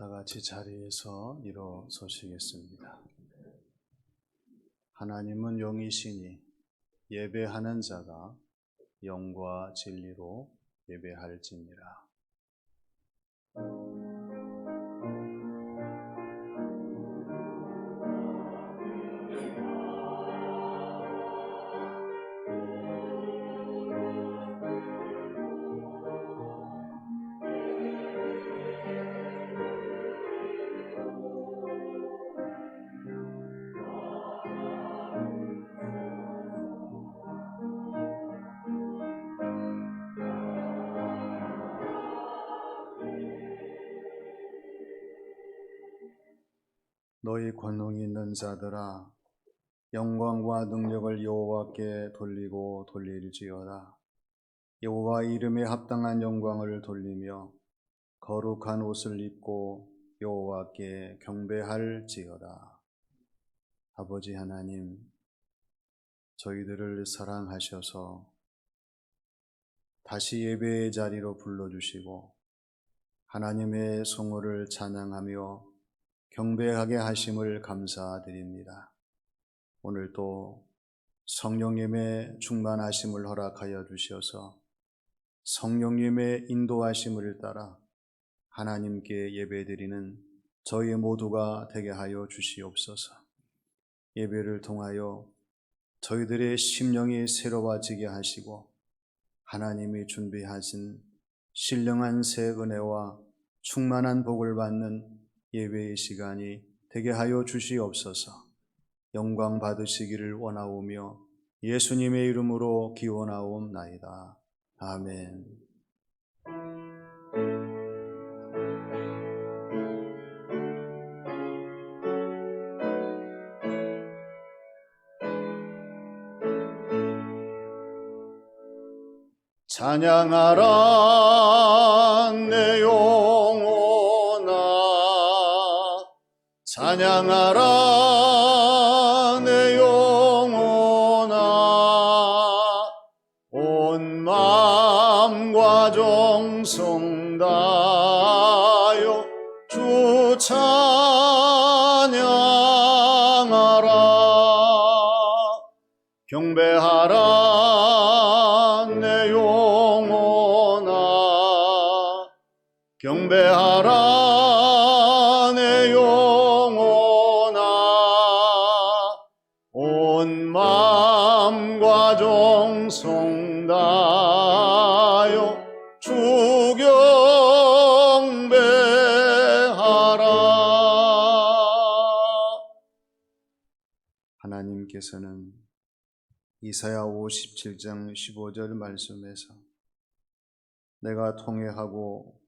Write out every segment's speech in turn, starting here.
다 같이 자리에서 일어서시겠습니다. 하나님은 영이시니 예배하는 자가 영과 진리로 예배할지니라. 너희 권능이 있는 자들아, 영광과 능력을 여호와께 돌리고 돌릴지어다. 여호와 이름에 합당한 영광을 돌리며 거룩한 옷을 입고 여호와께 경배할지어다. 아버지 하나님, 저희들을 사랑하셔서 다시 예배의 자리로 불러주시고 하나님의 성호를 찬양하며 경배하게 하심을 감사드립니다. 오늘도 성령님의 충만하심을 허락하여 주셔서 성령님의 인도하심을 따라 하나님께 예배드리는 저희 모두가 되게 하여 주시옵소서. 예배를 통하여 저희들의 심령이 새로워지게 하시고 하나님이 준비하신 신령한 새 은혜와 충만한 복을 받는 예배의 시간이 되게 하여 주시옵소서. 영광 받으시기를 원하오며 예수님의 이름으로 기원하옵나이다. 아멘. 찬양하라 내 영혼아, 찬양하라 내 영혼아, 온 마음과 정성 다하여 주 찬양하라. 경배하라 내 영혼아, 경배하라 내 영혼아, 온 마음과 정성 다하여 주 경배하라. 하나님께서는 이사야 57장 15절 말씀에서 내가 통회하고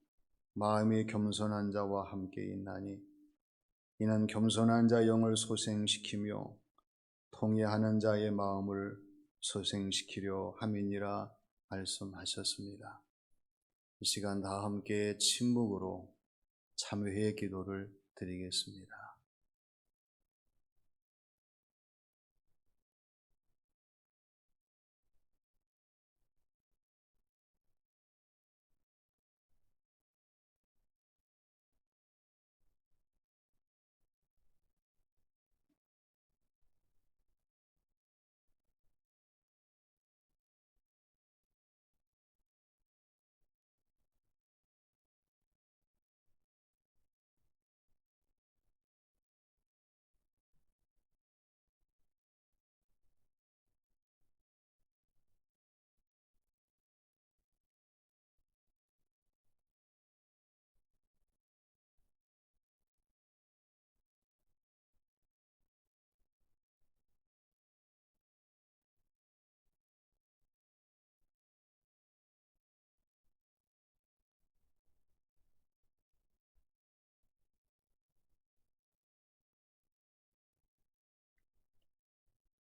마음이 겸손한 자와 함께 있나니 이는 겸손한 자 영을 소생시키며 통회하는 자의 마음을 소생시키려 함이니라 말씀하셨습니다. 이 시간 다 함께 침묵으로 참회의 기도를 드리겠습니다.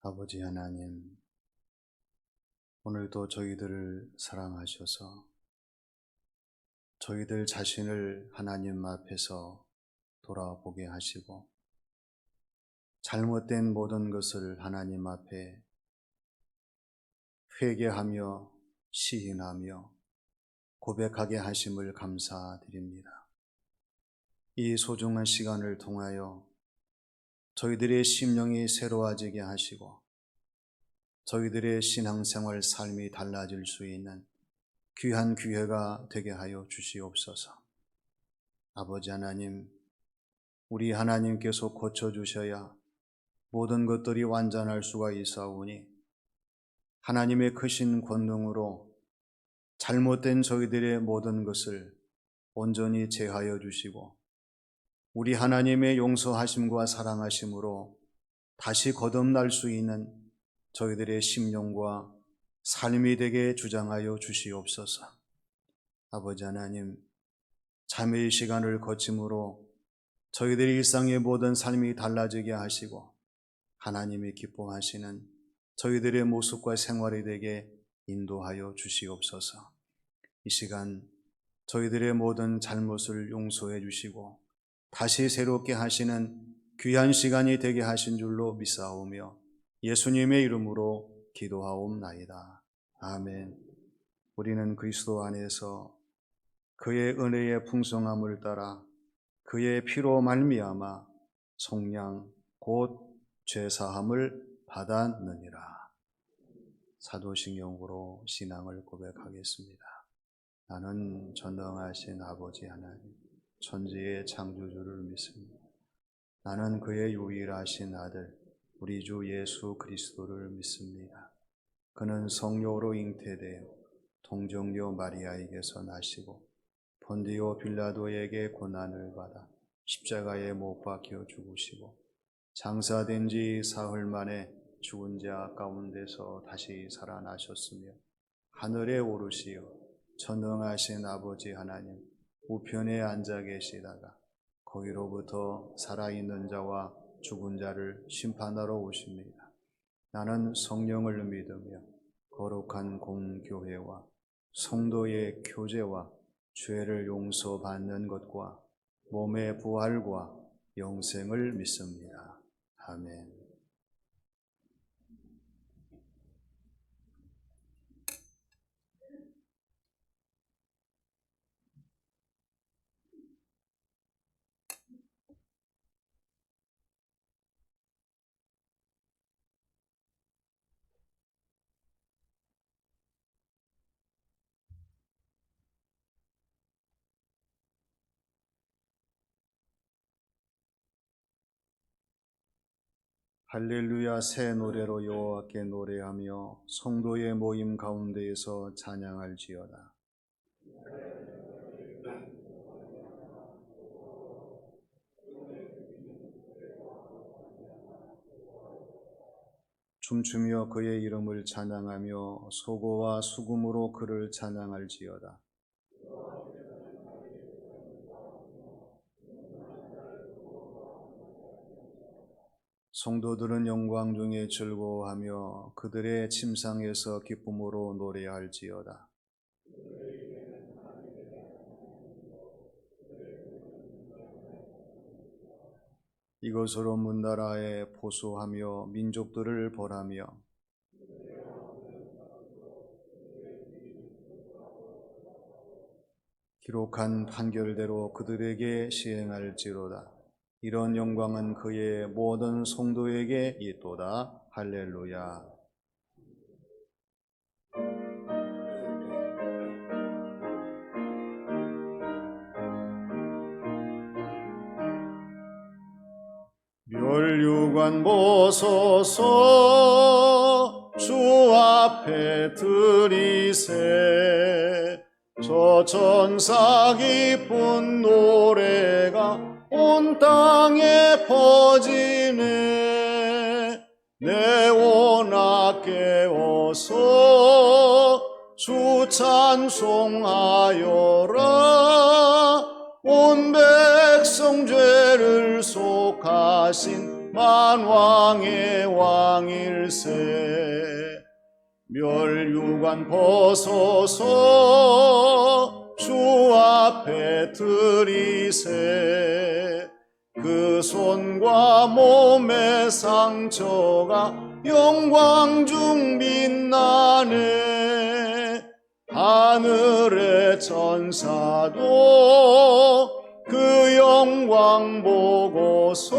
아버지 하나님, 오늘도 저희들을 사랑하셔서 저희들 자신을 하나님 앞에서 돌아보게 하시고 잘못된 모든 것을 하나님 앞에 회개하며 시인하며 고백하게 하심을 감사드립니다. 이 소중한 시간을 통하여 저희들의 심령이 새로워지게 하시고 저희들의 신앙생활 삶이 달라질 수 있는 귀한 기회가 되게 하여 주시옵소서. 아버지 하나님, 우리 하나님께서 고쳐주셔야 모든 것들이 완전할 수가 있사오니 하나님의 크신 권능으로 잘못된 저희들의 모든 것을 온전히 제하여 주시고 우리 하나님의 용서하심과 사랑하심으로 다시 거듭날 수 있는 저희들의 심령과 삶이 되게 주장하여 주시옵소서. 아버지 하나님, 참회의 시간을 거침으로 저희들의 일상의 모든 삶이 달라지게 하시고 하나님이 기뻐하시는 저희들의 모습과 생활이 되게 인도하여 주시옵소서. 이 시간 저희들의 모든 잘못을 용서해 주시고 다시 새롭게 하시는 귀한 시간이 되게 하신 줄로 믿사오며 예수님의 이름으로 기도하옵나이다. 아멘. 우리는 그리스도 안에서 그의 은혜의 풍성함을 따라 그의 피로 말미암아 속량 곧 죄사함을 받았느니라. 사도신경으로 신앙을 고백하겠습니다. 나는 전능하신 아버지 하나님 천지의 창조주를 믿습니다. 나는 그의 유일하신 아들 우리 주 예수 그리스도를 믿습니다. 그는 성령으로 잉태되어 동정녀 마리아에게서 나시고 본디오 빌라도에게 고난을 받아 십자가에 못 박혀 죽으시고 장사된 지 사흘 만에 죽은 자 가운데서 다시 살아나셨으며 하늘에 오르시어 전능하신 아버지 하나님 우편에 앉아 계시다가 거기로부터 살아있는 자와 죽은 자를 심판하러 오십니다. 나는 성령을 믿으며 거룩한 공교회와 성도의 교제와 죄를 용서받는 것과 몸의 부활과 영생을 믿습니다. 아멘. 할렐루야 새 노래로 여호와께 노래하며 성도의 모임 가운데에서 찬양할지어다. 춤추며 그의 이름을 찬양하며 소고와 수금으로 그를 찬양할지어다. 성도들은 영광 중에 즐거워하며 그들의 침상에서 기쁨으로 노래할지어다. 이것으로 문나라에 보수하며 민족들을 벌하며 기록한 판결대로 그들에게 시행할지로다. 이런 영광은 그의 모든 성도에게 있도다. 할렐루야. 멸류관 보소서 주 앞에 드리세. 저 천사 기쁜 노래가 온 땅에 퍼지네. 내오나 깨어서 주 찬송하여라. 온 백성 죄를 속하신 만왕의 왕일세. 멸류관 벗어서 주 앞에 드리세. 그 손과 몸의 상처가 영광 중 빛나네. 하늘의 천사도 그 영광 보고서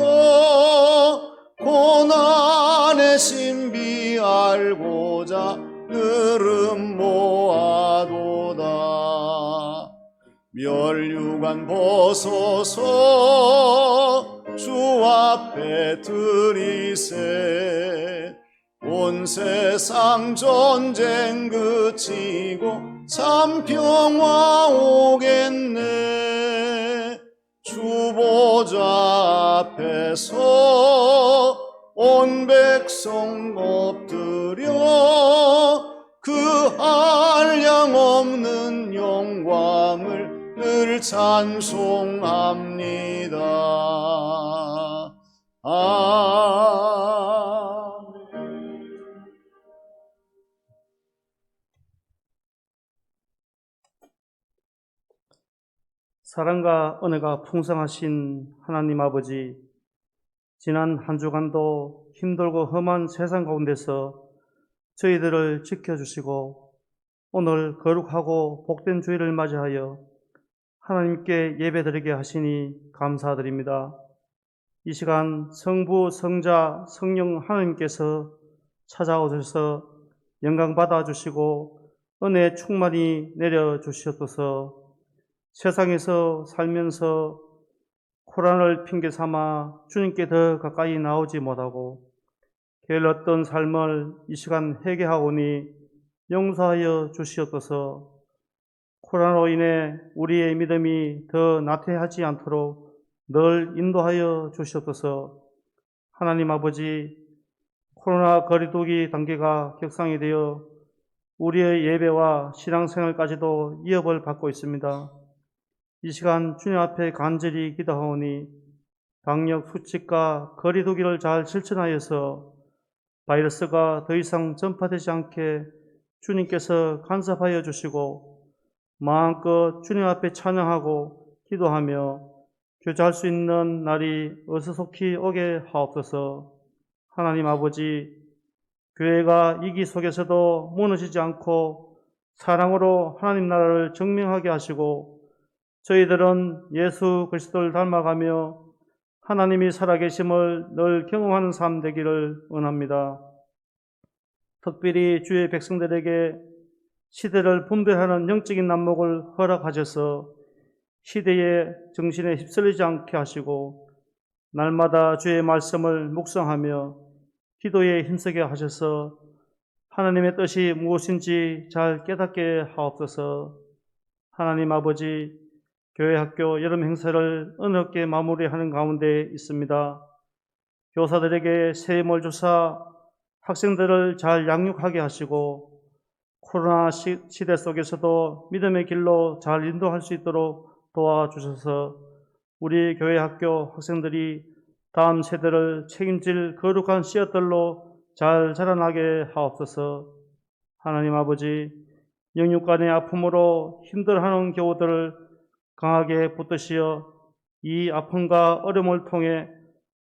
고난의 신비 알고자 늘은 모아도다. 멸류관 벗어서 주 앞에 들이세. 온 세상 전쟁 그치고 참 평화 오겠네. 주 보좌 앞에서 온 백성 엎드려 그 한량없는 영광을 늘 찬송합니다. 아멘. 사랑과 은혜가 풍성하신 하나님 아버지, 지난 한 주간도 힘들고 험한 세상 가운데서 저희들을 지켜주시고 오늘 거룩하고 복된 주일을 맞이하여 하나님께 예배드리게 하시니 감사드립니다. 이 시간 성부, 성자, 성령 하나님께서 찾아오셔서 영광 받아주시고 은혜 충만히 내려주시옵소서. 세상에서 살면서 코로나를 핑계 삼아 주님께 더 가까이 나오지 못하고 게을렀던 삶을 이 시간 회개하오니 용서하여 주시옵소서. 코로나로 인해 우리의 믿음이 더 나태하지 않도록 늘 인도하여 주시옵소서. 하나님 아버지, 코로나 거리두기 단계가 격상이 되어 우리의 예배와 신앙생활까지도 위협을 받고 있습니다. 이 시간 주님 앞에 간절히 기도하오니 방역 수칙과 거리두기를 잘 실천하여서 바이러스가 더 이상 전파되지 않게 주님께서 간섭하여 주시고 마음껏 주님 앞에 찬양하고 기도하며 교제할 수 있는 날이 어서 속히 오게 하옵소서. 하나님 아버지, 교회가 위기 속에서도 무너지지 않고 사랑으로 하나님 나라를 증명하게 하시고 저희들은 예수 그리스도를 닮아가며 하나님이 살아계심을 늘 경험하는 삶 되기를 원합니다. 특별히 주의 백성들에게 시대를 분별하는 영적인 난목을 허락하셔서 시대의 정신에 휩쓸리지 않게 하시고 날마다 주의 말씀을 묵상하며 기도에 힘쓰게 하셔서 하나님의 뜻이 무엇인지 잘 깨닫게 하옵소서. 하나님 아버지, 교회 학교 여름 행사를 은혜롭게 마무리하는 가운데 있습니다. 교사들에게 새 힘을 주사 학생들을 잘 양육하게 하시고 코로나 시대 속에서도 믿음의 길로 잘 인도할 수 있도록 도와주셔서 우리 교회 학교 학생들이 다음 세대를 책임질 거룩한 씨앗들로 잘 자라나게 하옵소서. 하나님 아버지, 영육간의 아픔으로 힘들어하는 교우들을 강하게 붙드시어 이 아픔과 어려움을 통해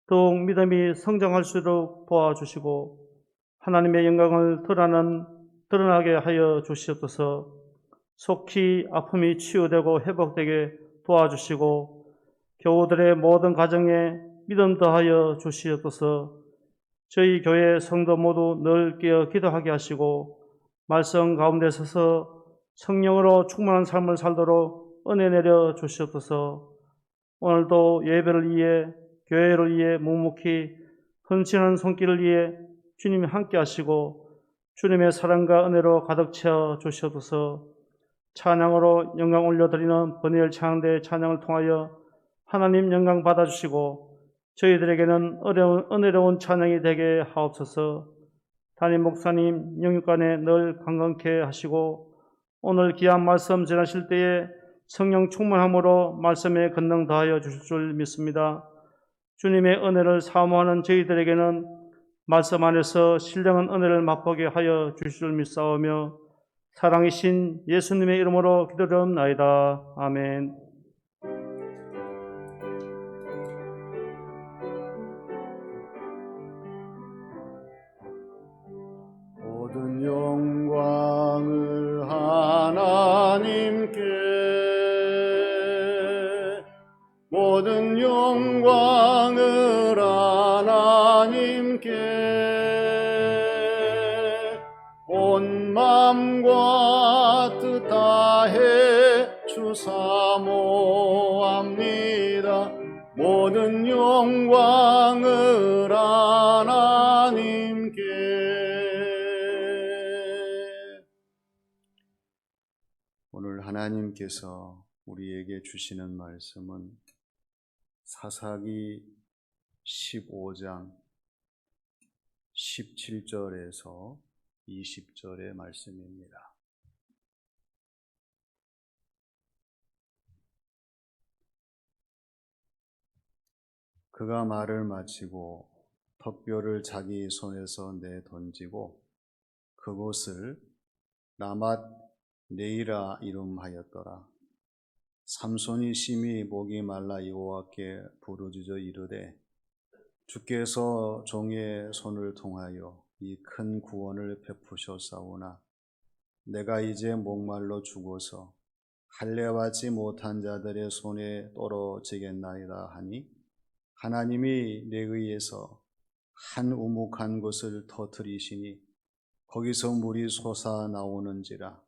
더욱 믿음이 성장할 수 있도록 도와주시고 하나님의 영광을 드러나게 하여 주시옵소서. 속히 아픔이 치유되고 회복되게 도와주시고 교우들의 모든 가정에 믿음 더하여 주시옵소서. 저희 교회 성도 모두 늘 깨어 기도하게 하시고 말씀 가운데 서서 성령으로 충만한 삶을 살도록 은혜 내려 주시옵소서. 오늘도 예배를 위해 교회를 위해 묵묵히 헌신하는 손길을 위해 주님이 함께 하시고 주님의 사랑과 은혜로 가득 채워 주시옵소서. 찬양으로 영광 올려드리는 번외일 찬양대 찬양을 통하여 하나님 영광 받아주시고 저희들에게는 은혜로운 찬양이 되게 하옵소서. 담임 목사님 영육간에 늘 강건케 하시고 오늘 귀한 말씀 전하실 때에 성령 충만함으로 말씀에 권능 다하여 주실 줄 믿습니다. 주님의 은혜를 사모하는 저희들에게는 말씀 안에서 신령한 은혜를 맛보게 하여 주실 줄 믿사오며 사랑이신 예수님의 이름으로 기도드리옵나이다. 아멘. 모든 영광을 하나님께 영광을 하나님께 온 맘과 뜻 다해 주사모합니다. 모든 영광을 하나님께. 오늘 하나님께서 우리에게 주시는 말씀은 사사기 15장 17절에서 20절의 말씀입니다. 그가 말을 마치고 턱뼈를 자기 손에서 내던지고 그곳을 라맛 네이라 이름하였더라. 삼손이 심히 목이 말라 여호와께 부르짖어 이르되 주께서 종의 손을 통하여 이 큰 구원을 베푸셨사오나 내가 이제 목말라 죽어서 할례받지 못한 자들의 손에 떨어지겠나이다 하니 하나님이 내 의에서 한 우묵한 곳을 터뜨리시니 거기서 물이 솟아 나오는지라.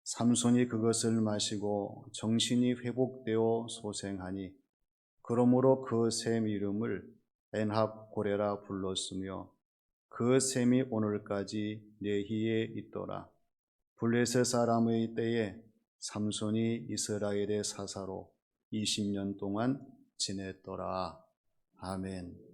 삼손이 그것을 마시고 정신이 회복되어 소생하니 그러므로 그 샘 이름을 엔합고레라 불렀으며 그 샘이 오늘까지 레히에 있더라. 블레셋 사람의 때에 삼손이 이스라엘의 사사로 20년 동안 지냈더라. 아멘.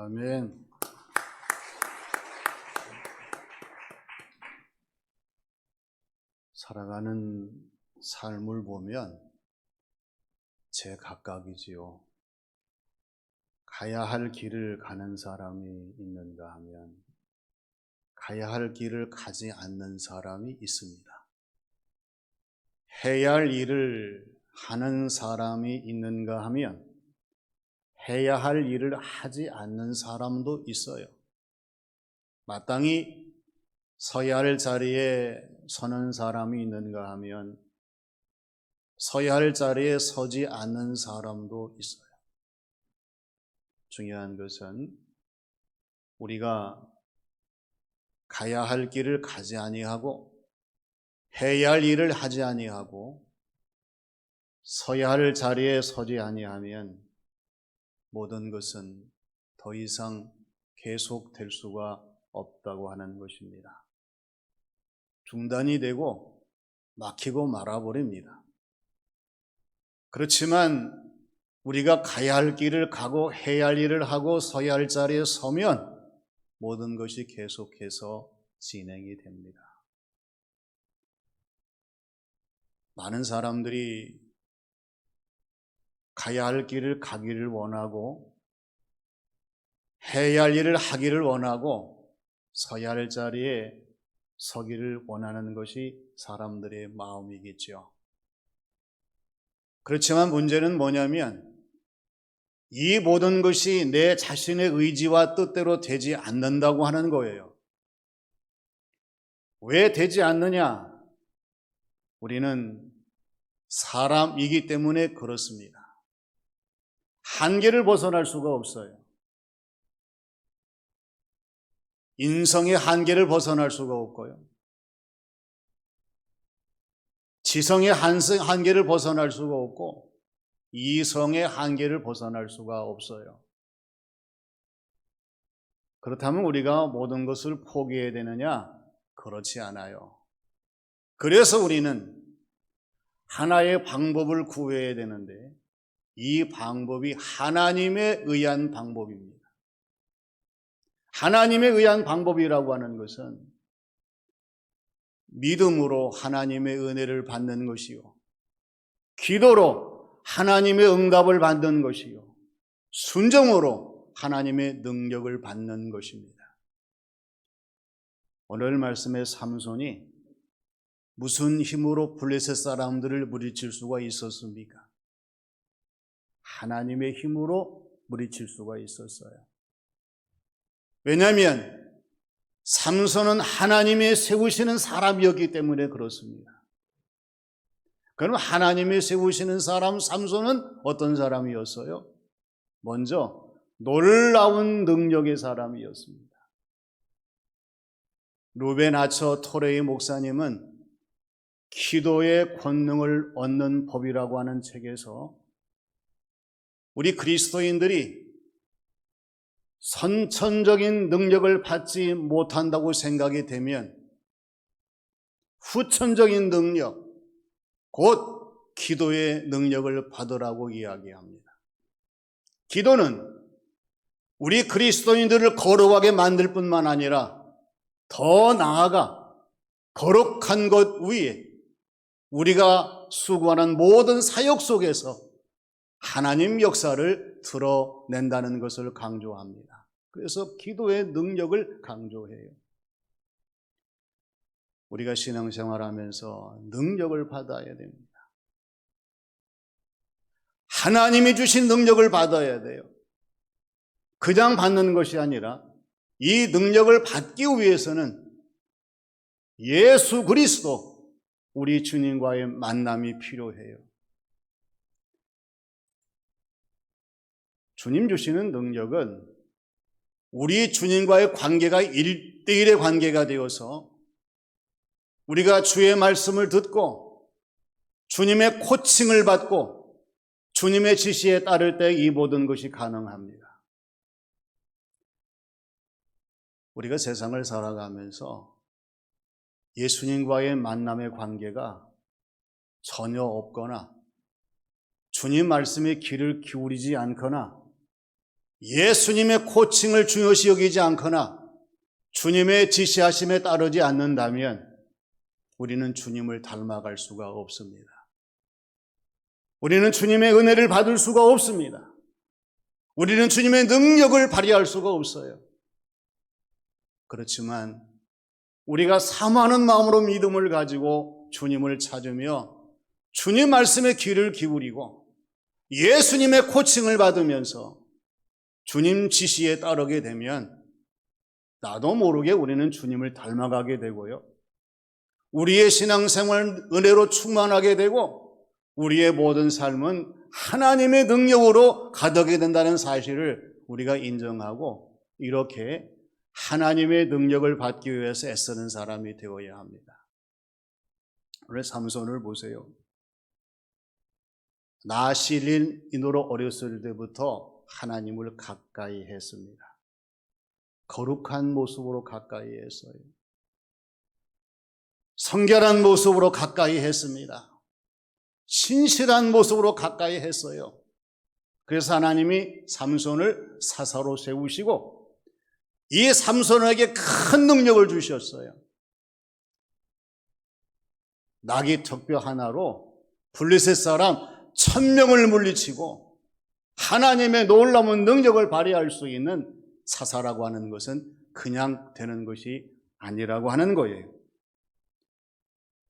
아멘. 살아가는 삶을 보면 제각각이지요. 가야 할 길을 가는 사람이 있는가 하면 가야 할 길을 가지 않는 사람이 있습니다. 해야 할 일을 하는 사람이 있는가 하면 해야 할 일을 하지 않는 사람도 있어요. 마땅히 서야 할 자리에 서는 사람이 있는가 하면 서야 할 자리에 서지 않는 사람도 있어요. 중요한 것은 우리가 가야 할 길을 가지 아니하고 해야 할 일을 하지 아니하고 서야 할 자리에 서지 아니하면 모든 것은 더 이상 계속될 수가 없다고 하는 것입니다. 중단이 되고 막히고 말아버립니다. 그렇지만 우리가 가야 할 길을 가고 해야 할 일을 하고 서야 할 자리에 서면 모든 것이 계속해서 진행이 됩니다. 많은 사람들이 가야 할 길을 가기를 원하고 해야 할 일을 하기를 원하고 서야 할 자리에 서기를 원하는 것이 사람들의 마음이겠죠. 그렇지만 문제는 뭐냐면 이 모든 것이 내 자신의 의지와 뜻대로 되지 않는다고 하는 거예요. 왜 되지 않느냐? 우리는 사람이기 때문에 그렇습니다. 한계를 벗어날 수가 없어요. 인성의 한계를 벗어날 수가 없고요. 지성의 한계를 벗어날 수가 없고 이성의 한계를 벗어날 수가 없어요. 그렇다면 우리가 모든 것을 포기해야 되느냐? 그렇지 않아요. 그래서 우리는 하나의 방법을 구해야 되는데 이 방법이 하나님에 의한 방법입니다. 하나님에 의한 방법이라고 하는 것은 믿음으로 하나님의 은혜를 받는 것이요, 기도로 하나님의 응답을 받는 것이요, 순종으로 하나님의 능력을 받는 것입니다. 오늘 말씀의 삼손이 무슨 힘으로 블레셋 사람들을 물리칠 수가 있었습니까? 하나님의 힘으로 물리칠 수가 있었어요. 왜냐하면 삼손은 하나님이 세우시는 사람이었기 때문에 그렇습니다. 그럼 하나님이 세우시는 사람 삼손은 어떤 사람이었어요? 먼저 놀라운 능력의 사람이었습니다. 루벤 아처 토레이 목사님은 기도의 권능을 얻는 법이라고 하는 책에서 우리 그리스도인들이 선천적인 능력을 받지 못한다고 생각이 되면 후천적인 능력, 곧 기도의 능력을 받으라고 이야기합니다. 기도는 우리 그리스도인들을 거룩하게 만들 뿐만 아니라 더 나아가 거룩한 것 위에 우리가 수고하는 모든 사역 속에서 하나님 역사를 드러낸다는 것을 강조합니다. 그래서 기도의 능력을 강조해요. 우리가 신앙생활하면서 능력을 받아야 됩니다. 하나님이 주신 능력을 받아야 돼요. 그냥 받는 것이 아니라 이 능력을 받기 위해서는 예수 그리스도, 우리 주님과의 만남이 필요해요. 주님 주시는 능력은 우리 주님과의 관계가 1대1의 관계가 되어서 우리가 주의 말씀을 듣고 주님의 코칭을 받고 주님의 지시에 따를 때 이 모든 것이 가능합니다. 우리가 세상을 살아가면서 예수님과의 만남의 관계가 전혀 없거나 주님 말씀에 귀를 기울이지 않거나 예수님의 코칭을 중요시 여기지 않거나 주님의 지시하심에 따르지 않는다면 우리는 주님을 닮아갈 수가 없습니다. 우리는 주님의 은혜를 받을 수가 없습니다. 우리는 주님의 능력을 발휘할 수가 없어요. 그렇지만 우리가 사모하는 마음으로 믿음을 가지고 주님을 찾으며 주님 말씀에 귀를 기울이고 예수님의 코칭을 받으면서 주님 지시에 따르게 되면 나도 모르게 우리는 주님을 닮아가게 되고요. 우리의 신앙생활 은혜로 충만하게 되고 우리의 모든 삶은 하나님의 능력으로 가득하게 된다는 사실을 우리가 인정하고 이렇게 하나님의 능력을 받기 위해서 애쓰는 사람이 되어야 합니다. 오늘 삼손을 보세요. 나실인으로 어렸을 때부터 하나님을 가까이 했습니다. 거룩한 모습으로 가까이 했어요. 성결한 모습으로 가까이 했습니다. 신실한 모습으로 가까이 했어요. 그래서 하나님이 삼손을 사사로 세우시고 이 삼손에게 큰 능력을 주셨어요. 나귀 턱뼈 하나로 블레셋 사람 1000명을 물리치고 하나님의 놀라운 능력을 발휘할 수 있는 사사라고 하는 것은 그냥 되는 것이 아니라고 하는 거예요.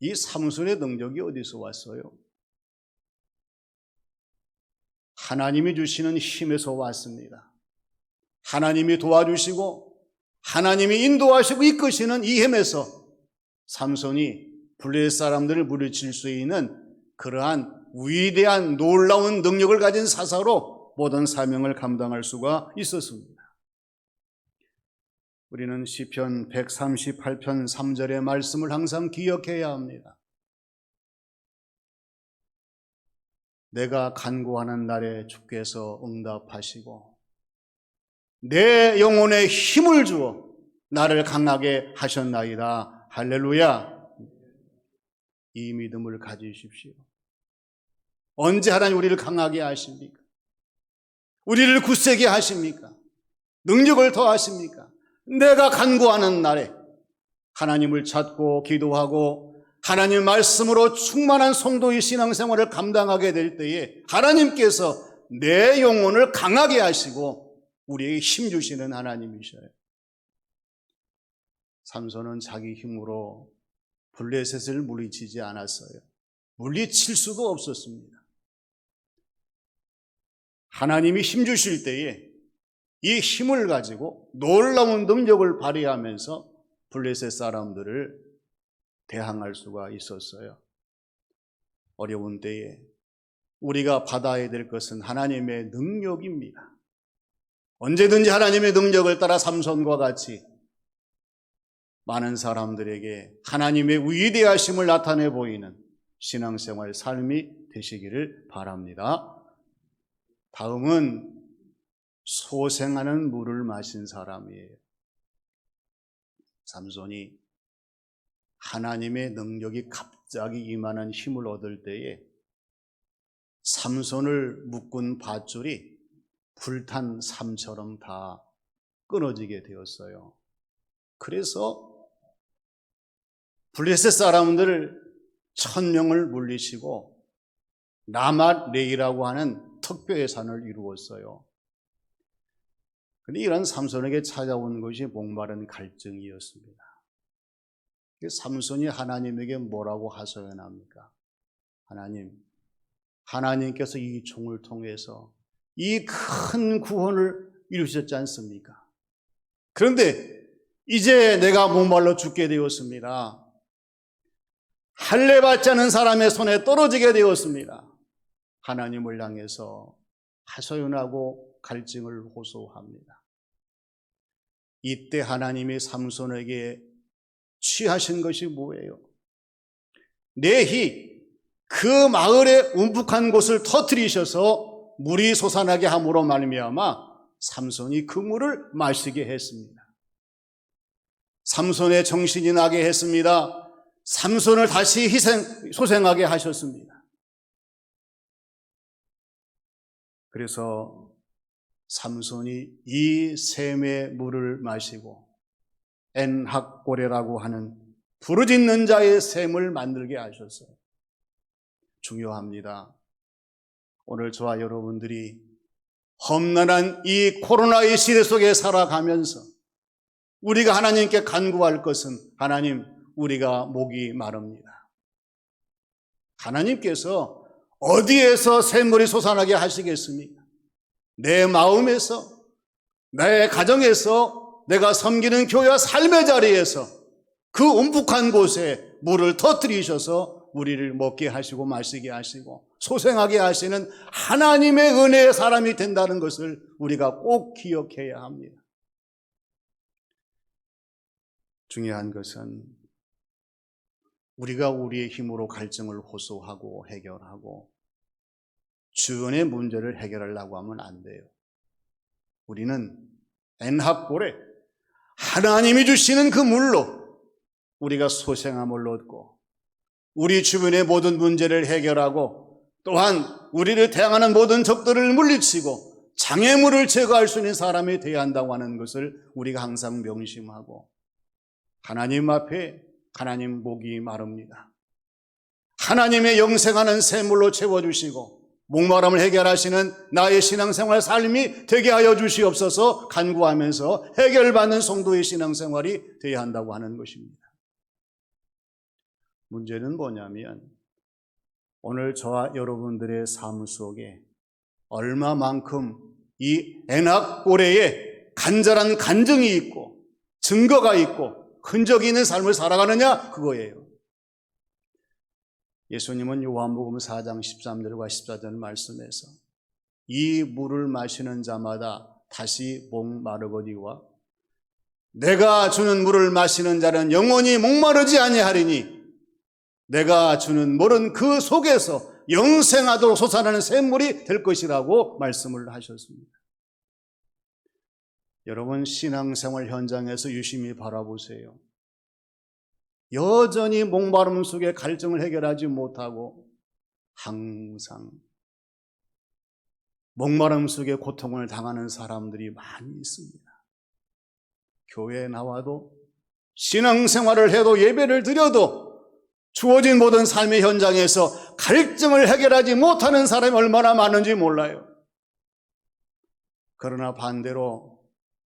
이 삼손의 능력이 어디서 왔어요? 하나님이 주시는 힘에서 왔습니다. 하나님이 도와주시고 하나님이 인도하시고 이끄시는 이 힘에서 삼손이 블레셋 사람들을 물리칠 수 있는 그러한 위대한 놀라운 능력을 가진 사사로 모든 사명을 감당할 수가 있었습니다. 우리는 시편 138편 3절의 말씀을 항상 기억해야 합니다. 내가 간구하는 날에 주께서 응답하시고 내 영혼에 힘을 주어 나를 강하게 하셨나이다. 할렐루야. 이 믿음을 가지십시오. 언제 하나님 우리를 강하게 하십니까? 우리를 굳세게 하십니까? 능력을 더하십니까? 내가 간구하는 날에 하나님을 찾고 기도하고 하나님 말씀으로 충만한 성도의 신앙생활을 감당하게 될 때에 하나님께서 내 영혼을 강하게 하시고 우리에게 힘 주시는 하나님이셔요. 삼손은 자기 힘으로 블레셋을 물리치지 않았어요. 물리칠 수도 없었습니다. 하나님이 힘 주실 때에 이 힘을 가지고 놀라운 능력을 발휘하면서 블레셋 사람들을 대항할 수가 있었어요. 어려운 때에 우리가 받아야 될 것은 하나님의 능력입니다. 언제든지 하나님의 능력을 따라 삼손과 같이 많은 사람들에게 하나님의 위대하심을 나타내 보이는 신앙생활 삶이 되시기를 바랍니다. 다음은 소생하는 물을 마신 사람이에요. 삼손이 하나님의 능력이 갑자기 임하는 힘을 얻을 때에 삼손을 묶은 밧줄이 불탄 삶처럼 다 끊어지게 되었어요. 그래서 블레셋 사람들 1000명을 물리치고 라맛레이라고 하는 특별의 산을 이루었어요. 그런데 이런 삼손에게 찾아온 것이 목마른 갈증이었습니다. 삼손이 하나님에게 뭐라고 하소연합니까? 하나님께서 이 종을 통해서 이 큰 구원을 이루셨지 않습니까? 그런데 이제 내가 목말라 죽게 되었습니다. 할례 받지 않은 사람의 손에 떨어지게 되었습니다. 하나님을 향해서 하소연하고 갈증을 호소합니다. 이때 하나님이 삼손에게 취하신 것이 뭐예요? 내히 그 마을의 움푹한 곳을 터뜨리셔서 물이 솟아나게 함으로 말미암아 삼손이 그 물을 마시게 했습니다. 삼손의 정신이 나게 했습니다. 삼손을 다시 소생하게 하셨습니다. 그래서 삼손이 이 샘의 물을 마시고 엔학고레라고 하는 부르짖는 자의 샘을 만들게 하셨어요. 중요합니다. 오늘 저와 여러분들이 험난한 이 코로나의 시대 속에 살아가면서 우리가 하나님께 간구할 것은 하나님, 우리가 목이 마릅니다. 하나님께서 어디에서 샘물이 솟아나게 하시겠습니까? 내 마음에서, 내 가정에서, 내가 섬기는 교회와 삶의 자리에서 그 움푹한 곳에 물을 터뜨리셔서 우리를 먹게 하시고 마시게 하시고 소생하게 하시는 하나님의 은혜의 사람이 된다는 것을 우리가 꼭 기억해야 합니다. 중요한 것은 우리가 우리의 힘으로 갈증을 호소하고 해결하고 주변의 문제를 해결하려고 하면 안 돼요. 우리는 엔합골에 하나님이 주시는 그 물로 우리가 소생함을 얻고 우리 주변의 모든 문제를 해결하고 또한 우리를 대항하는 모든 적들을 물리치고 장애물을 제거할 수 있는 사람이 되어야 한다고 하는 것을 우리가 항상 명심하고 하나님 앞에 하나님 목이 마릅니다. 하나님의 영생하는 샘물로 채워주시고 목마름을 해결하시는 나의 신앙생활 삶이 되게 하여 주시옵소서 간구하면서 해결받는 성도의 신앙생활이 되어야 한다고 하는 것입니다. 문제는 뭐냐면 오늘 저와 여러분들의 삶 속에 얼마만큼 이 엔합고레에 간절한 간증이 있고 증거가 있고 흔적이 있는 삶을 살아가느냐 그거예요. 예수님은 요한복음 4장 13절과 14절 말씀에서 이 물을 마시는 자마다 다시 목마르거니와 내가 주는 물을 마시는 자는 영원히 목마르지 아니하리니 내가 주는 물은 그 속에서 영생하도록 솟아나는 샘물이 될 것이라고 말씀을 하셨습니다. 여러분 신앙생활 현장에서 유심히 바라보세요. 여전히 목마름 속에 갈증을 해결하지 못하고 항상 목마름 속에 고통을 당하는 사람들이 많이 있습니다. 교회에 나와도 신앙생활을 해도 예배를 드려도 주어진 모든 삶의 현장에서 갈증을 해결하지 못하는 사람이 얼마나 많은지 몰라요. 그러나 반대로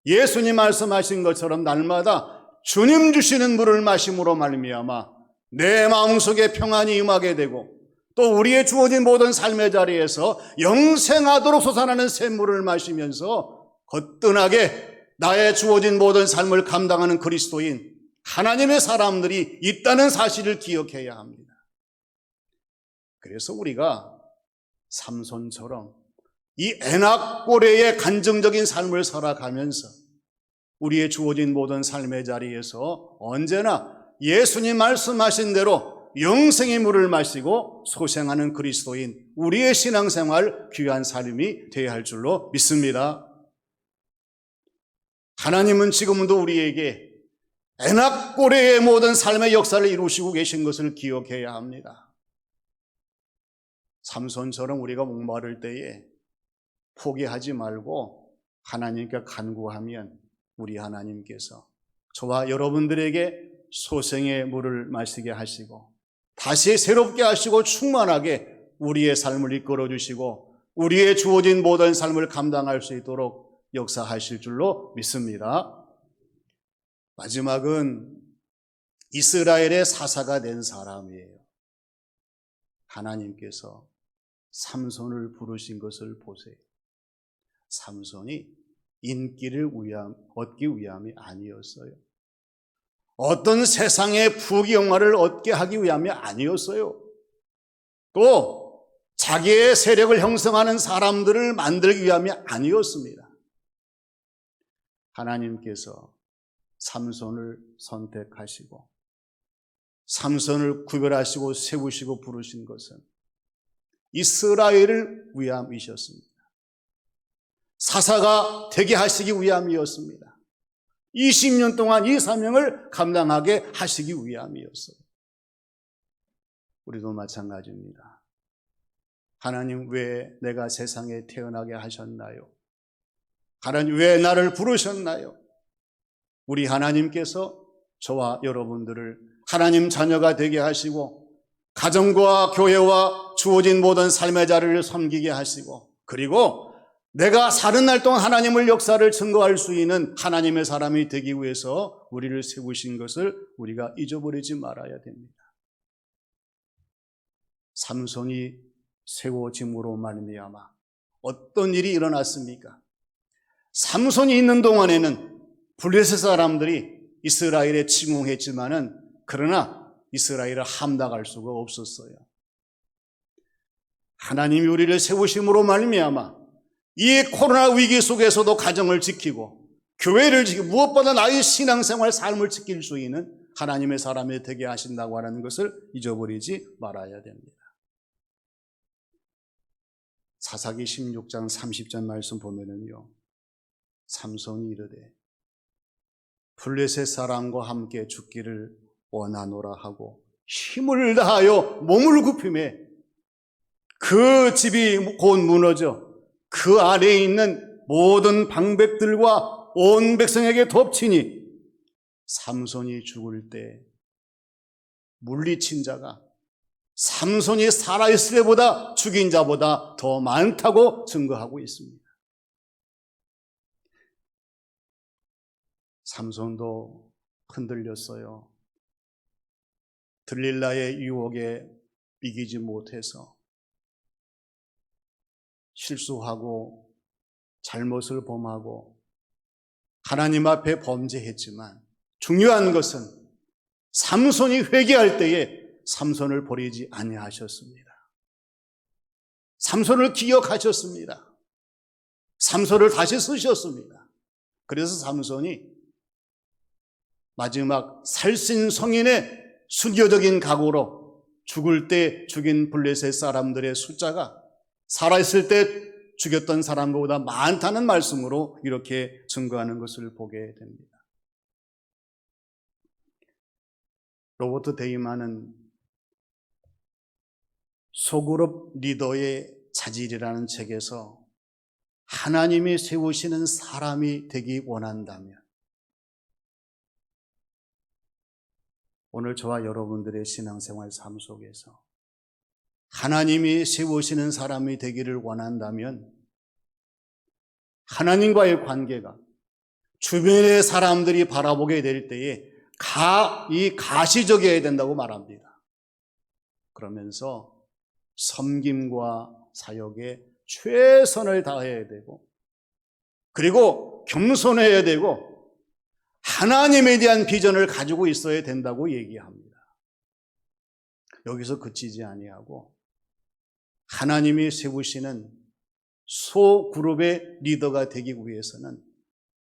예수님 말씀하신 것처럼 날마다 주님 주시는 물을 마심으로 말미암아 내 마음속에 평안이 임하게 되고 또 우리의 주어진 모든 삶의 자리에서 영생하도록 솟아나는 샘물을 마시면서 거뜬하게 나의 주어진 모든 삶을 감당하는 그리스도인 하나님의 사람들이 있다는 사실을 기억해야 합니다. 그래서 우리가 삼손처럼 이 엔합고레의 간증적인 삶을 살아가면서 우리의 주어진 모든 삶의 자리에서 언제나 예수님 말씀하신 대로 영생의 물을 마시고 소생하는 그리스도인 우리의 신앙생활 귀한 삶이 되어야 할 줄로 믿습니다. 하나님은 지금도 우리에게 엔합고레의 모든 삶의 역사를 이루시고 계신 것을 기억해야 합니다. 삼손처럼 우리가 목마를 때에 포기하지 말고 하나님께 간구하면 우리 하나님께서 저와 여러분들에게 소생의 물을 마시게 하시고 다시 새롭게 하시고 충만하게 우리의 삶을 이끌어 주시고 우리의 주어진 모든 삶을 감당할 수 있도록 역사하실 줄로 믿습니다. 마지막은 이스라엘의 사사가 된 사람이에요. 하나님께서 삼손을 부르신 것을 보세요. 삼손이 인기를 얻기 위함이 아니었어요. 어떤 세상의 부귀영화를 얻게 하기 위함이 아니었어요. 또 자기의 세력을 형성하는 사람들을 만들기 위함이 아니었습니다. 하나님께서 삼손을 선택하시고 삼손을 구별하시고 세우시고 부르신 것은 이스라엘을 위함이셨습니다. 사사가 되게 하시기 위함이었습니다. 20년 동안 이 사명을 감당하게 하시기 위함이었어요. 우리도 마찬가지입니다. 하나님 왜 내가 세상에 태어나게 하셨나요? 하나님 왜 나를 부르셨나요? 우리 하나님께서 저와 여러분들을 하나님 자녀가 되게 하시고 가정과 교회와 주어진 모든 삶의 자리를 섬기게 하시고 그리고 내가 사는 날 동안 하나님의 역사를 증거할 수 있는 하나님의 사람이 되기 위해서 우리를 세우신 것을 우리가 잊어버리지 말아야 됩니다. 삼손이 세워짐으로 말미암아 어떤 일이 일어났습니까? 삼손이 있는 동안에는 블레셋 사람들이 이스라엘에 침공했지만은 그러나 이스라엘을 함락할 수가 없었어요. 하나님이 우리를 세우심으로 말미암아 이 코로나 위기 속에서도 가정을 지키고 교회를 지키고 무엇보다 나의 신앙생활 삶을 지킬 수 있는 하나님의 사람이 되게 하신다고 하는 것을 잊어버리지 말아야 됩니다. 사사기 16장 30절 말씀 보면은요, 삼손이 이르되 블레셋 사람과 함께 죽기를 원하노라 하고 힘을 다하여 몸을 굽히매 그 집이 곧 무너져 그 아래에 있는 모든 방백들과 온 백성에게 덮치니 삼손이 죽을 때 물리친 자가 삼손이 살아있을 때보다 죽인 자보다 더 많다고 증거하고 있습니다. 삼손도 흔들렸어요. 들릴라의 유혹에 이기지 못해서 실수하고 잘못을 범하고 하나님 앞에 범죄했지만 중요한 것은 삼손이 회개할 때에 삼손을 버리지 아니하셨습니다. 삼손을 기억하셨습니다. 삼손을 다시 쓰셨습니다. 그래서 삼손이 마지막 살신성인의 순교적인 각오로 죽을 때 죽인 블레셋 사람들의 숫자가 살아있을 때 죽였던 사람보다 많다는 말씀으로 이렇게 증거하는 것을 보게 됩니다. 로버트 데이만은 소그룹 리더의 자질이라는 책에서 하나님이 세우시는 사람이 되기 원한다면 오늘 저와 여러분들의 신앙생활 삶 속에서 하나님이 세우시는 사람이 되기를 원한다면 하나님과의 관계가 주변의 사람들이 바라보게 될 때에 가시적이어야 된다고 말합니다. 그러면서 섬김과 사역에 최선을 다해야 되고 그리고 겸손해야 되고 하나님에 대한 비전을 가지고 있어야 된다고 얘기합니다. 여기서 그치지 아니하고 하나님이 세우시는 소그룹의 리더가 되기 위해서는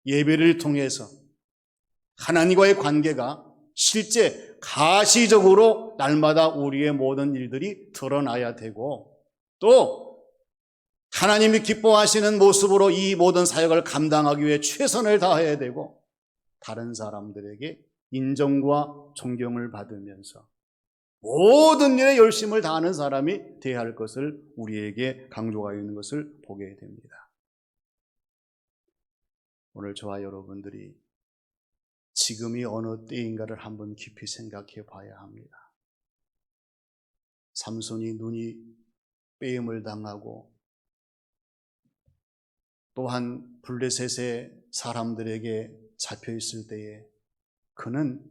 예배를 통해서 하나님과의 관계가 실제 가시적으로 날마다 우리의 모든 일들이 드러나야 되고 또 하나님이 기뻐하시는 모습으로 이 모든 사역을 감당하기 위해 최선을 다해야 되고 다른 사람들에게 인정과 존경을 받으면서 모든 일에 열심을 다하는 사람이 되어야 할 것을 우리에게 강조하고 있는 것을 보게 됩니다. 오늘 저와 여러분들이 지금이 어느 때인가를 한번 깊이 생각해 봐야 합니다. 삼손이 눈이 빼임을 당하고 또한 블레셋의 사람들에게 잡혀 있을 때에 그는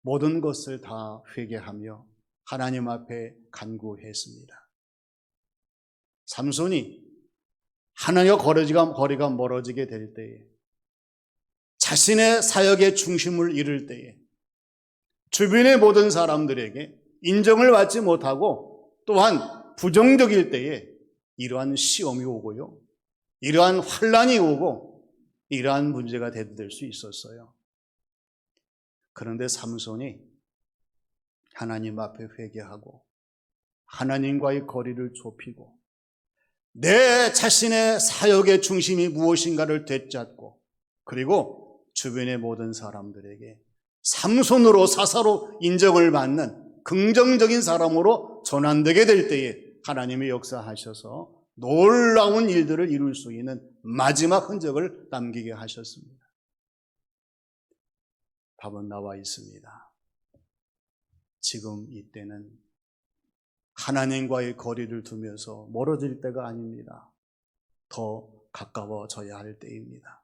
모든 것을 다 회개하며 하나님 앞에 간구했습니다. 삼손이 하나님과 거리가 멀어지게 될 때에 자신의 사역의 중심을 잃을 때에 주변의 모든 사람들에게 인정을 받지 못하고 또한 부정적일 때에 이러한 시험이 오고요. 이러한 환난이 오고 이러한 문제가 대두될 수 있었어요. 그런데 삼손이 하나님 앞에 회개하고 하나님과의 거리를 좁히고 내 자신의 사역의 중심이 무엇인가를 되찾고 그리고 주변의 모든 사람들에게 삼손으로 사사로 인정을 받는 긍정적인 사람으로 전환되게 될 때에 하나님이 역사하셔서 놀라운 일들을 이룰 수 있는 마지막 흔적을 남기게 하셨습니다. 답은 나와 있습니다. 지금 이때는 하나님과의 거리를 두면서 멀어질 때가 아닙니다. 더 가까워져야 할 때입니다.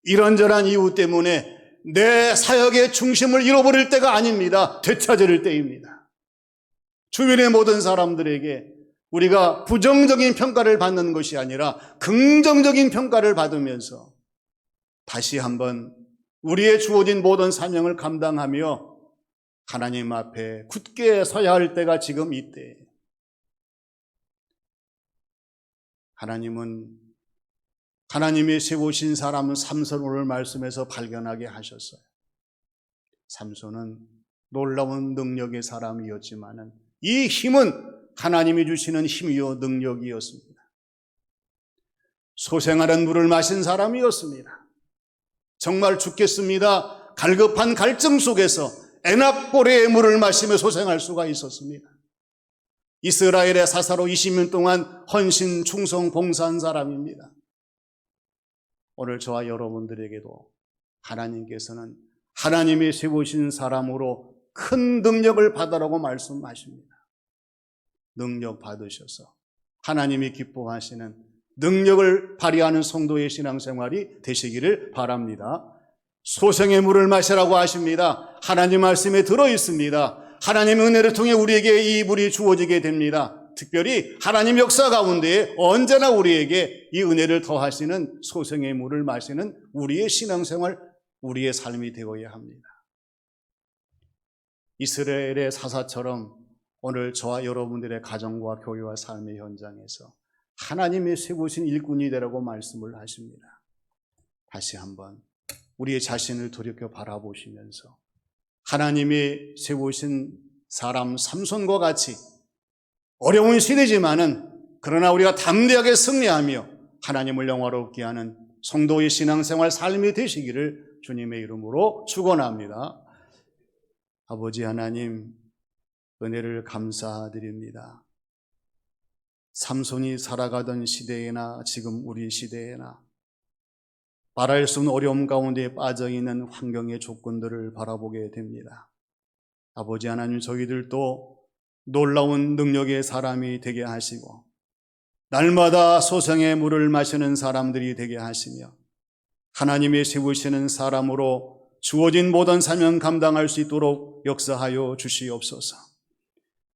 이런저런 이유 때문에 내 사역의 중심을 잃어버릴 때가 아닙니다. 되찾을 때입니다. 주변의 모든 사람들에게 우리가 부정적인 평가를 받는 것이 아니라 긍정적인 평가를 받으면서 다시 한번 우리의 주어진 모든 사명을 감당하며 하나님 앞에 굳게 서야 할 때가 지금 이때예요. 하나님이 세우신 사람은 삼손을 오늘 말씀에서 발견하게 하셨어요. 삼손은 놀라운 능력의 사람이었지만 이 힘은 하나님이 주시는 힘이요 능력이었습니다. 소생하는 물을 마신 사람이었습니다. 정말 죽겠습니다. 갈급한 갈증 속에서 에낙고레의 물을 마시며 소생할 수가 있었습니다. 이스라엘의 사사로 20년 동안 헌신, 충성, 봉사한 사람입니다. 오늘 저와 여러분들에게도 하나님께서는 하나님이 세우신 사람으로 큰 능력을 받으라고 말씀하십니다. 능력 받으셔서 하나님이 기뻐하시는 능력을 발휘하는 성도의 신앙생활이 되시기를 바랍니다. 소생의 물을 마시라고 하십니다. 하나님 말씀에 들어있습니다. 하나님의 은혜를 통해 우리에게 이 물이 주어지게 됩니다. 특별히 하나님 역사 가운데 언제나 우리에게 이 은혜를 더하시는 소생의 물을 마시는 우리의 신앙생활, 우리의 삶이 되어야 합니다. 이스라엘의 사사처럼 오늘 저와 여러분들의 가정과 교회와 삶의 현장에서 하나님이 세우신 일꾼이 되라고 말씀을 하십니다. 다시 한번 우리의 자신을 돌이켜 바라보시면서 하나님이 세우신 사람 삼손과 같이 어려운 시대지만은 그러나 우리가 담대하게 승리하며 하나님을 영화롭게 하는 성도의 신앙생활 삶이 되시기를 주님의 이름으로 축원합니다. 아버지 하나님, 은혜를 감사드립니다. 삼손이 살아가던 시대에나 지금 우리 시대에나 말할 수 없는 어려움 가운데 빠져있는 환경의 조건들을 바라보게 됩니다. 아버지 하나님, 저희들도 놀라운 능력의 사람이 되게 하시고 날마다 소생의 물을 마시는 사람들이 되게 하시며 하나님이 세우시는 사람으로 주어진 모든 사명 감당할 수 있도록 역사하여 주시옵소서.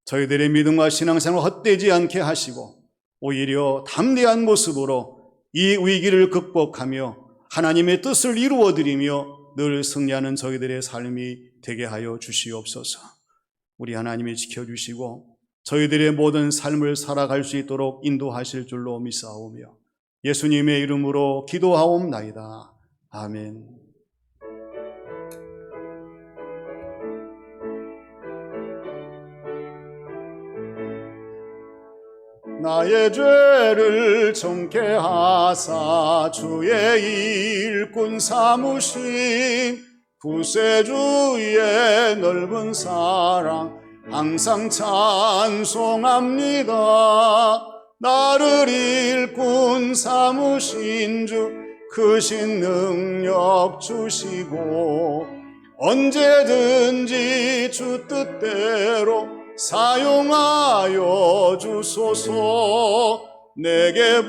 저희들의 믿음과 신앙생활 헛되지 않게 하시고 오히려 담대한 모습으로 이 위기를 극복하며 하나님의 뜻을 이루어드리며 늘 승리하는 저희들의 삶이 되게 하여 주시옵소서. 우리 하나님이 지켜주시고 저희들의 모든 삶을 살아갈 수 있도록 인도하실 줄로 믿사오며 예수님의 이름으로 기도하옵나이다. 아멘. 나의 죄를 정케 하사 주의 일꾼 삼으신 구세주의 넓은 사랑 항상 찬송합니다. 나를 일꾼 삼으신 주 크신 능력 주시고 언제든지 주 뜻대로 사용하여 주소서. 내게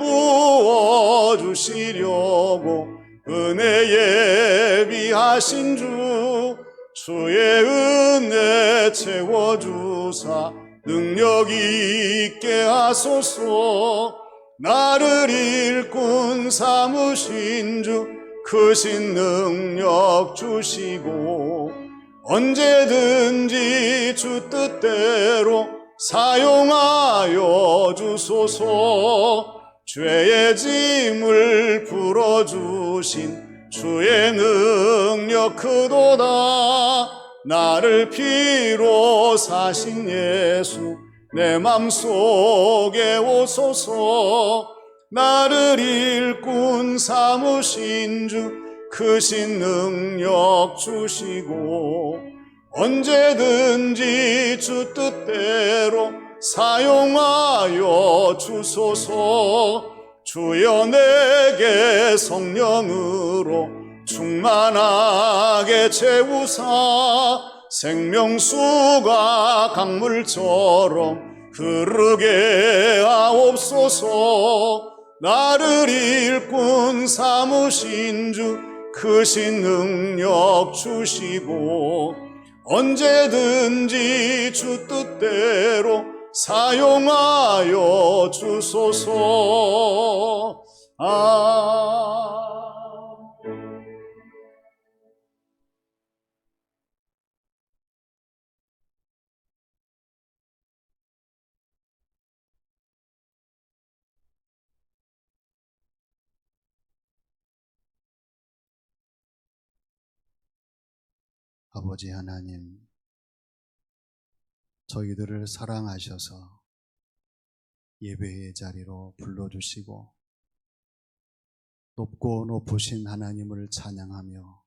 부어주시려고 은혜 예비하신 주 주의 은혜 채워주사 능력 있게 하소서. 나를 일꾼 삼으신 주 크신 능력 주시고 언제든지 주 뜻대로 사용하여 주소서. 죄의 짐을 풀어주신 주의 능력 크도다. 나를 피로 사신 예수 내 맘속에 오소서. 나를 일꾼 삼으신 주 크신 능력 주시고 언제든지 주 뜻대로 사용하여 주소서. 주여 내게 성령으로 충만하게 채우사 생명수가 강물처럼 흐르게 하옵소서. 나를 일꾼 삼으신 주 크신 능력 주시고 언제든지 주 뜻대로 사용하여 주소서. 아버지 하나님, 저희들을 사랑하셔서 예배의 자리로 불러주시고 높고 높으신 하나님을 찬양하며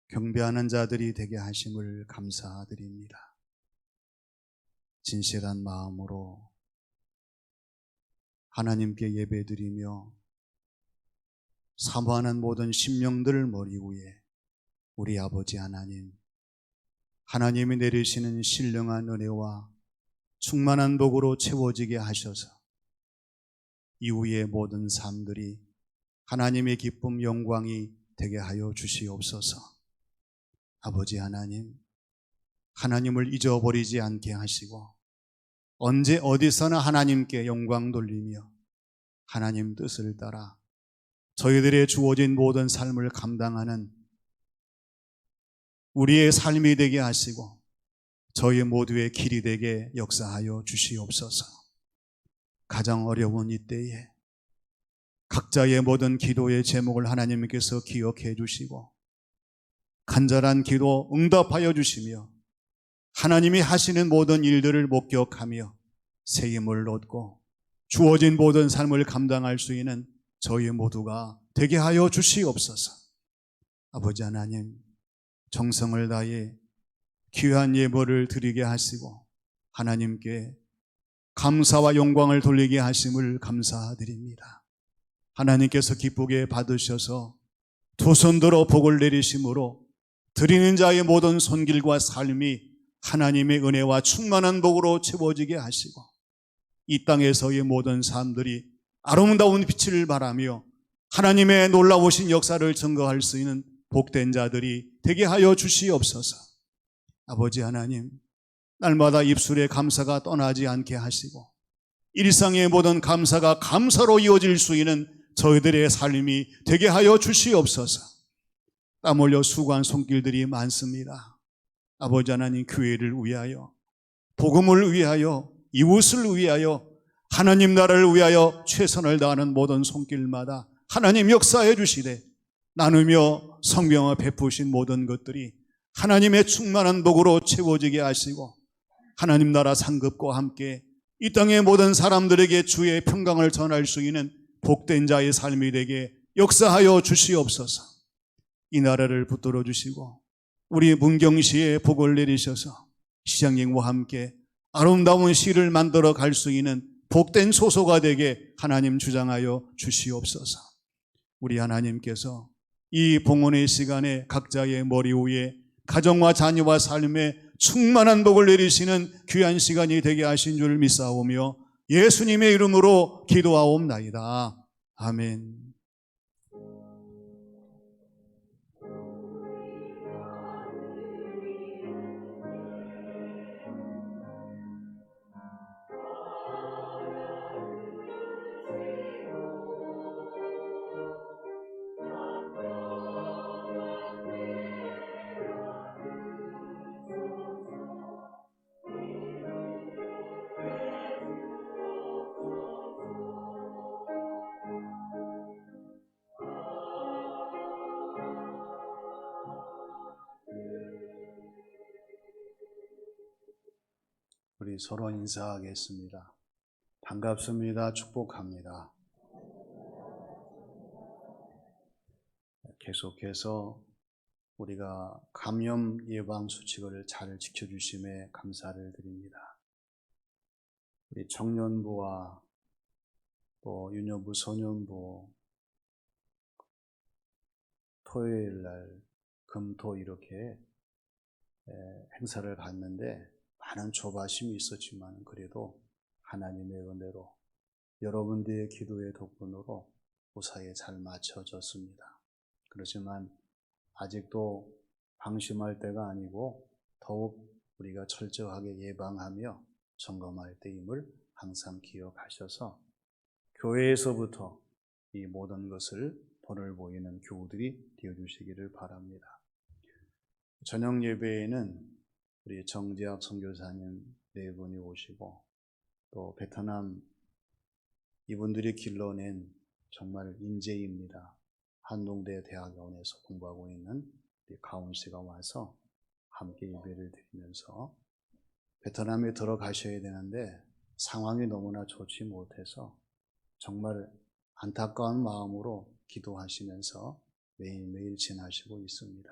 경배하는 자들이 되게 하심을 감사드립니다. 진실한 마음으로 하나님께 예배드리며 사모하는 모든 심령들 머리 위에 우리 아버지 하나님, 하나님이 내리시는 신령한 은혜와 충만한 복으로 채워지게 하셔서 이후의 모든 삶들이 하나님의 기쁨 영광이 되게 하여 주시옵소서. 아버지 하나님, 하나님을 잊어버리지 않게 하시고 언제 어디서나 하나님께 영광 돌리며 하나님 뜻을 따라 저희들의 주어진 모든 삶을 감당하는 우리의 삶이 되게 하시고 저희 모두의 길이 되게 역사하여 주시옵소서. 가장 어려운 이때에 각자의 모든 기도의 제목을 하나님께서 기억해 주시고 간절한 기도 응답하여 주시며 하나님이 하시는 모든 일들을 목격하며 새 힘을 얻고 주어진 모든 삶을 감당할 수 있는 저희 모두가 되게 하여 주시옵소서. 아버지 하나님, 정성을 다해 귀한 예물을 드리게 하시고 하나님께 감사와 영광을 돌리게 하심을 감사드립니다. 하나님께서 기쁘게 받으셔서 두 손 들어 복을 내리심으로 드리는 자의 모든 손길과 삶이 하나님의 은혜와 충만한 복으로 채워지게 하시고 이 땅에서의 모든 삶들이 아름다운 빛을 발하며 하나님의 놀라우신 역사를 증거할 수 있는 복된 자들이 되게 하여 주시옵소서. 아버지 하나님, 날마다 입술의 감사가 떠나지 않게 하시고 일상의 모든 감사가 감사로 이어질 수 있는 저희들의 삶이 되게 하여 주시옵소서. 땀 흘려 수고한 손길들이 많습니다. 아버지 하나님, 교회를 위하여, 복음을 위하여, 이웃을 위하여, 하나님 나라를 위하여 최선을 다하는 모든 손길마다 하나님 역사해 주시되 나누며 성경을 베푸신 모든 것들이 하나님의 충만한 복으로 채워지게 하시고 하나님 나라 상급과 함께 이 땅의 모든 사람들에게 주의 평강을 전할 수 있는 복된 자의 삶이 되게 역사하여 주시옵소서. 이 나라를 붙들어 주시고 우리 문경시에 복을 내리셔서 시장님과 함께 아름다운 시를 만들어 갈 수 있는 복된 소소가 되게 하나님 주장하여 주시옵소서. 우리 하나님께서 이 봉헌의 시간에 각자의 머리 위에 가정과 자녀와 삶에 충만한 복을 내리시는 귀한 시간이 되게 하신 줄 믿사오며 예수님의 이름으로 기도하옵나이다. 아멘. 우리 서로 인사하겠습니다. 반갑습니다. 축복합니다. 계속해서 우리가 감염 예방 수칙을 잘 지켜주심에 감사를 드립니다. 우리 청년부와 또 유년부, 소년부 토요일 날 금토 이렇게 행사를 갔는데 많은 조바심이 있었지만 그래도 하나님의 은혜로 여러분들의 기도의 덕분으로 무사히 잘 마쳐졌습니다. 그렇지만 아직도 방심할 때가 아니고 더욱 우리가 철저하게 예방하며 점검할 때임을 항상 기억하셔서 교회에서부터 이 모든 것을 본을 보이는 교우들이 되어주시기를 바랍니다. 저녁 예배에는 우리 정재학 선교사님 네 분이 오시고 또 베트남 이분들이 길러낸 정말 인재입니다. 한동대 대학원에서 공부하고 있는 우리 가온 씨가 와서 함께 예배를 드리면서 베트남에 들어가셔야 되는데 상황이 너무나 좋지 못해서 정말 안타까운 마음으로 기도하시면서 매일매일 지나시고 있습니다.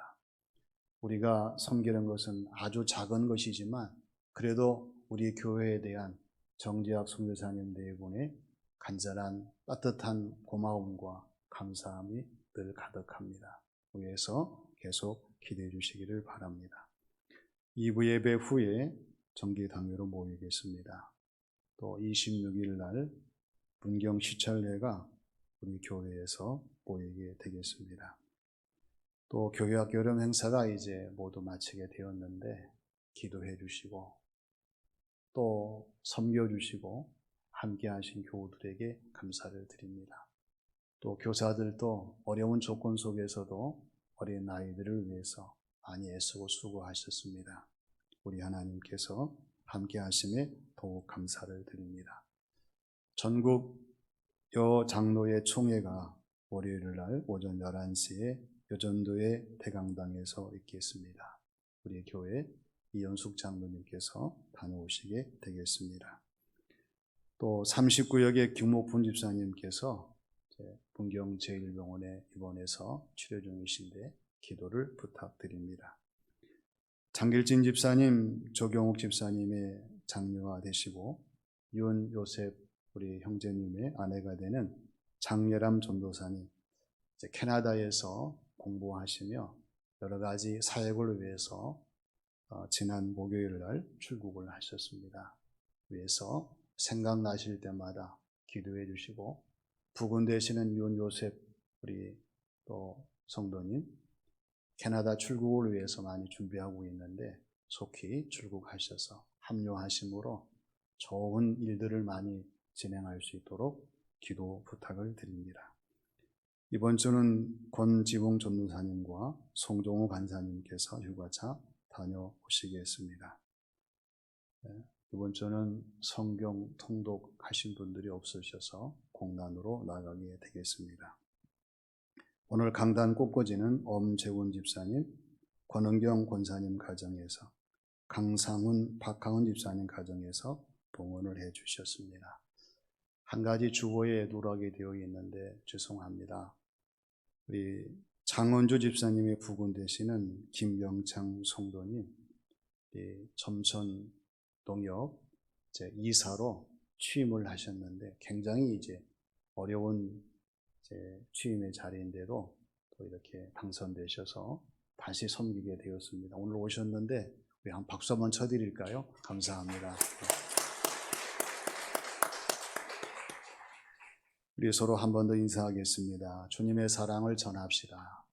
우리가 섬기는 것은 아주 작은 것이지만 그래도 우리 교회에 대한 정재학 선교사님 네 분의 간절한 따뜻한 고마움과 감사함이 늘 가득합니다. 위에서 계속 기도해 주시기를 바랍니다. 2부 예배 후에 정기당회로 모이겠습니다. 또 26일 날 문경 시찰례가 우리 교회에서 모이게 되겠습니다. 또 교회학 여름 행사가 이제 모두 마치게 되었는데 기도해 주시고 또 섬겨 주시고 함께 하신 교우들에게 감사를 드립니다. 또 교사들도 어려운 조건 속에서도 어린 아이들을 위해서 많이 애쓰고 수고하셨습니다. 우리 하나님께서 함께 하심에 더욱 감사를 드립니다. 전국 여장로회 총회가 월요일 날 오전 11시에 여전도의 대강당에서 있겠습니다. 우리 교회 이연숙 장로님께서 다녀오시게 되겠습니다. 또 39역의 김옥분 집사님께서 문경 제1병원에 입원해서 치료 중이신데 기도를 부탁드립니다. 장길진 집사님, 조경욱 집사님의 장녀가 되시고 윤요셉 우리 형제님의 아내가 되는 장예람 전도사님, 이제 캐나다에서 공부하시며 여러 가지 사역을 위해서 지난 목요일 날 출국을 하셨습니다. 위해서 생각나실 때마다 기도해 주시고 부근 되시는 윤요셉 우리 또 성도님 캐나다 출국을 위해서 많이 준비하고 있는데 속히 출국하셔서 합류하심으로 좋은 일들을 많이 진행할 수 있도록 기도 부탁을 드립니다. 이번 주는 권지봉 전도사님과 송종호 간사님께서 휴가차 다녀오시겠습니다. 이번 주는 성경 통독하신 분들이 없으셔서 공단으로 나가게 되겠습니다. 오늘 강단 꽃꽂이는 엄재훈 집사님, 권은경 권사님 가정에서 강상훈, 박하은 집사님 가정에서 봉헌을 해 주셨습니다. 한 가지 주보에 누락이 되어 있는데 죄송합니다. 우리 장원주 집사님의 부군 되시는 김영창 성도님, 점천 동역 이사로 취임을 하셨는데 굉장히 이제 어려운 취임의 자리인데도 또 이렇게 당선되셔서 다시 섬기게 되었습니다. 오늘 오셨는데 우리 한 박수 한번 쳐드릴까요? 감사합니다. 우리 서로 한 번 더 인사하겠습니다. 주님의 사랑을 전합시다.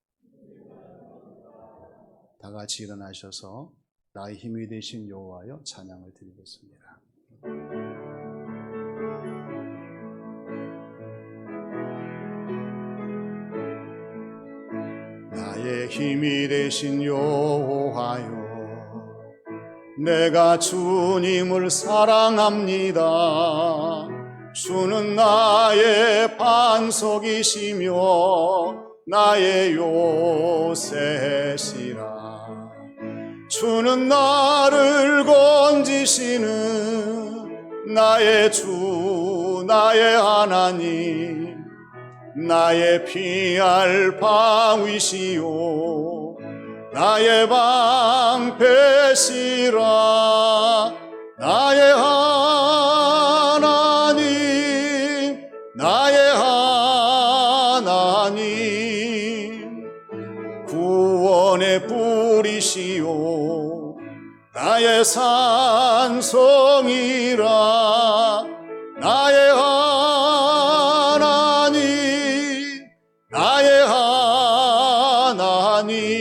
다 같이 일어나셔서 나의 힘이 되신 여호와여 찬양을 드리겠습니다. 나의 힘이 되신 여호와여 내가 주님을 사랑합니다. 주는 나의 반석이시며 나의 요새시라. 주는 나를 건지시는 나의 주 나의 하나님, 나의 피할 방위시요 나의 방패시라. 나의 하나님, 나의 하나님, 구원의 뿌리시요 나의 산성이라. 나의 하나님, 나의 하나님,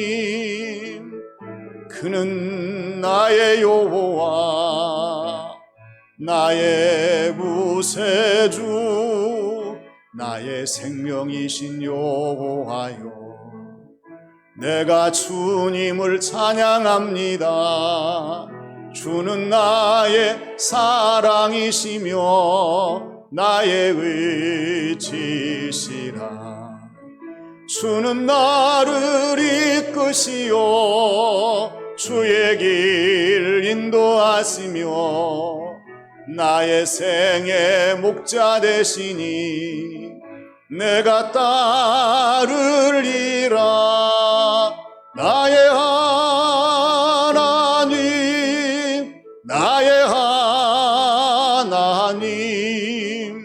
그는 나의 여호와, 나의 구세주, 나의 생명이신 여호와요. 내가 주님을 찬양합니다. 주는 나의 사랑이시며 나의 의지시라. 주는 나를 이끄시어 주의 길 인도하시며 나의 생의 목자 되시니 내가 따르리라. 나의 하나님, 나의 하나님,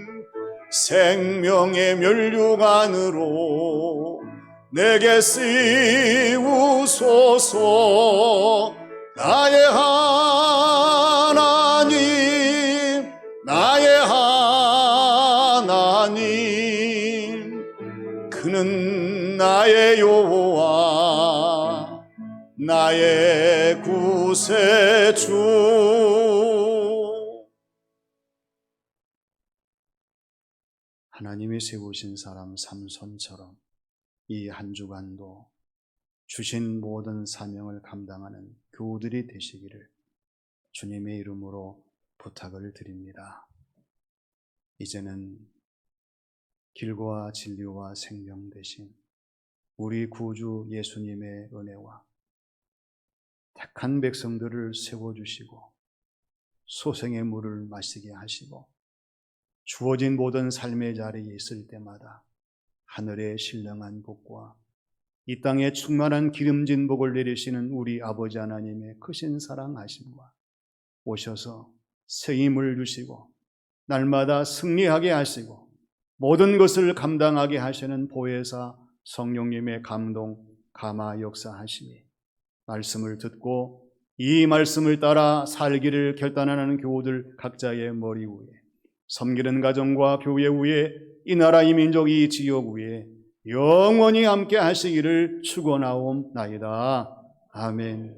생명의 면류관으로 내게 씌우소서. 나의 하나님, 나의 하나님, 그는 나의 여호와, 나의 구세주. 하나님이 세우신 사람 삼손처럼 이 한 주간도 주신 모든 사명을 감당하는 교우들이 되시기를 주님의 이름으로 부탁을 드립니다. 이제는 길과 진리와 생명 되신 우리 구주 예수님의 은혜와 택한 백성들을 세워주시고 소생의 물을 마시게 하시고 주어진 모든 삶의 자리에 있을 때마다 하늘의 신령한 복과 이 땅에 충만한 기름진 복을 내리시는 우리 아버지 하나님의 크신 사랑하심과 오셔서 새 힘을 주시고 날마다 승리하게 하시고 모든 것을 감당하게 하시는 보혜사 성령님의 감동, 감화 역사하시니 말씀을 듣고 이 말씀을 따라 살기를 결단하는 교우들 각자의 머리 위에, 섬기는 가정과 교회 위에, 이 나라 이 민족 이 지역 위에 영원히 함께 하시기를 축원하옵나이다. 아멘.